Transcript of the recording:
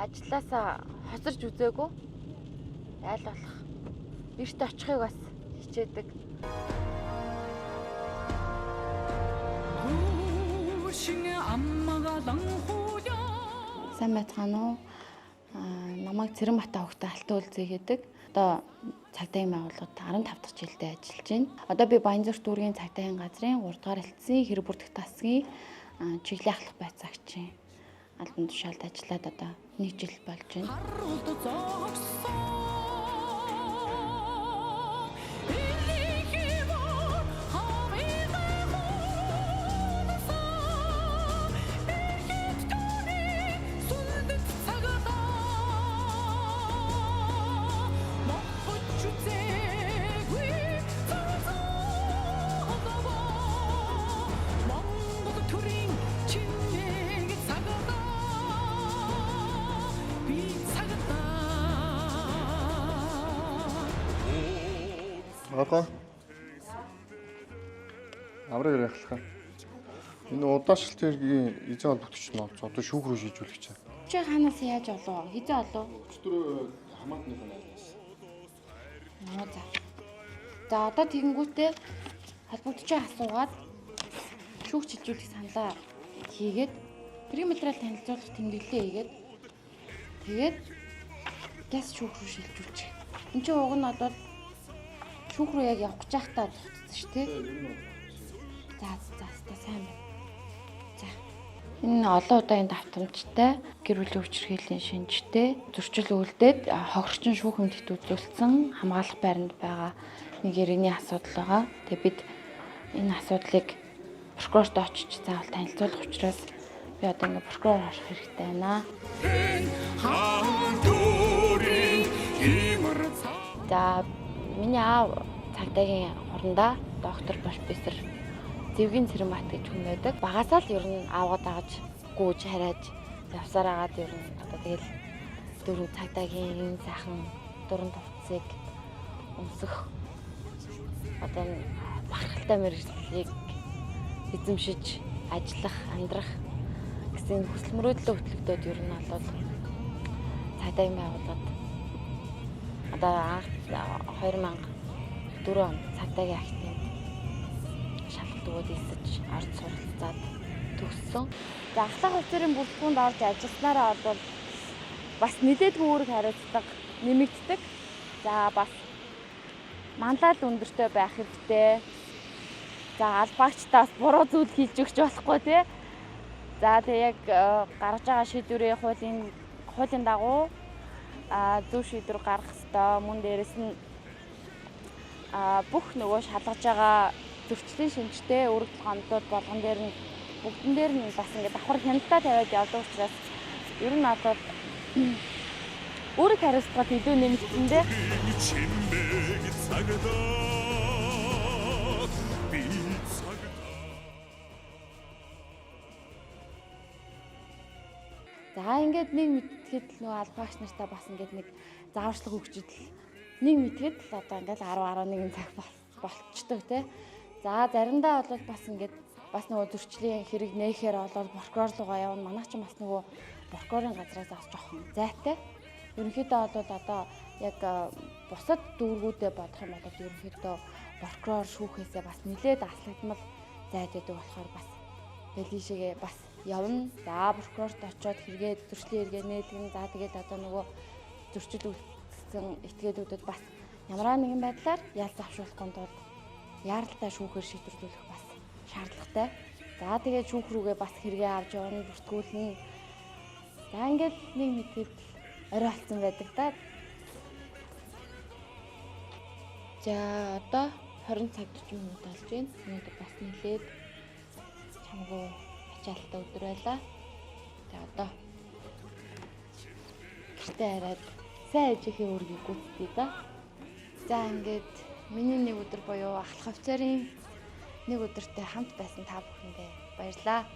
Ажлаасаа хоцорч үзээгүй. Айл болох. Эрт очихыг бас хичээдэг. Сайн байцгаана уу? Намайг Цэрэнбатаа хөгтө алтан үлзий гэдэг. Одоо цагдаагийн байгууллагад 15 дахь жилдээ ажиллаж байна. Одоо би Баянзүрт дүүргийн цагдаагийн газрын 3 дугаар элтсийн хэрэг бүрдэх тасгийн чиглэлийн ахлах байцаагчийн албан тушаалд ажиллаад одоо 1 жил болж байна. Орго. Авраг яхалхаа. Энэ удаашилтын эзэн холбогдогч нь одоо шүүх рүү шийдвэрлэх чинь. Чи хаанаас яаж олоо? Хизээ олоо? Өчтөр хамаатны найлаас. За. За одоо тэгэнгүүтээ холбогдогчоо асуугаад шүүх шилжүүлэх саналаа хийгээд периметрал танилцуулах тэмдэглэлээ хийгээд тэгээд газ шүүх рүү шилжүүлчих. Энд чинь уг нь одоо шүүх рүү яг явах гэж байхдаа зогтсон шүү дээ. За сайн байна. За. Энэ олон удаагийн давтамжтай гэр бүлийн хүчирхийллийн шинжтэй зөрчил үйлдээд хохирчин шүүх эмнэлэгт үзүүлсэн хамгаалах байранд байгаа нэг иргэний асуудал байгаа. Тэгээ бид энэ асуудлыг прокурорт очиж заавал танилцуулах учраас би одоо ингээ прокурор харах хэрэгтэй байна. За миний аав цагдаагийн хурандаа доктор профессор Зэвгийн Цэрэнбат гэж хүн байдаг. Багасаа л ер нь аавгаа дагаж гүйж хараад явсаар агаад ер нь одоо тэгэл дөрөв цагдаагийн сайхан дуран товцыг өмсөх одоо бахархалтай мэргэжлийг эзэмшиж ажиллах, амьдрах гэсэн хүсэл мөрөөдлөө хөтлөгдөөд ер нь бол цагдаагийн байгууллагад одоо анх 2004 онд цагдаагийн актинд шалгалт өгөөд эсэж орж суралцаад төгссөн. За ахлах офицерын бүрэлдэхүүнд орж ажилласнараа бол бас нэлээдгүй үүрэг хариуцлага нэмэгддэг. За бас манлайл өндөртэй байх хэрэгтэй. За албаагчдаас буруу зүйл хийж өгч болохгүй тий. За тэг яг гаргаж байгаа шийдвэрээ хуулийн дагуу зөв шийдвэр гаргах ёстой. Мөн дээрэс нь бүх нөгөө шалгаж байгаа зөрчлийн шинжтэй өргөдөл гомдууд болгон дээр нь бүгдэн дээр нь бас ингээд давхар хяналтаа тавиад явдаг учраас ер нь одоо үүрэг хариуцлагад илүү нэмэгдэндээ за ингээд нэг мэдхэд л нөгөө албаагч нартаа бас ингээд нэг зааварчлага өгчөд л нэг мэдхэд л одоо ингээд 10-11 цаг болчдөг тий. За заримдаа бол бас ингээд бас нөгөө зөрчлийн хэрэг нээхээр болоод прокурор руугаа явна. Манайх ч бас нөгөө прокурорын газраас бас жоохон зайтай. Ерөнхийдөө бол одоо яг бусад дүүргүүдэд бодох юм бол ерөнхийдөө прокурор шүүхээсээ бас нэлээд аслагдмал зайд байдаг болохоор бас дэлийшээгээ бас явна. За прокурорт очиод хэрэгээ зөрчлийн хэрэгээ нээлгэн. За тэгээд одоо нөгөө зөрчил үлдсэн этгээдүүдэд бас ямар нэгэн байдлаар ял завшуулахгүй тулд яаралтай шүүхээр шийдвэрлэх бас шаардлагатай. За тэгээд шүүх рүүгээ бас хэрэгээ авч явна, бүртгүүлнэ. За ингээд нэг мэдээд орой болсон байдаг да. За одоо 20 цаг 40 минут болж байна. Өнөөдөр бас нэлээд чамгүй ачаалттай өдөр байлаа. За одоо гэртээ хараад сайн ээжийнхээ үргийг гүйцэтгэе да. За ингээд Миний нэг өдөр буюу ахлах офицерын нэг өдөртөө хамт байсан та бүхэндээ баярлалаа.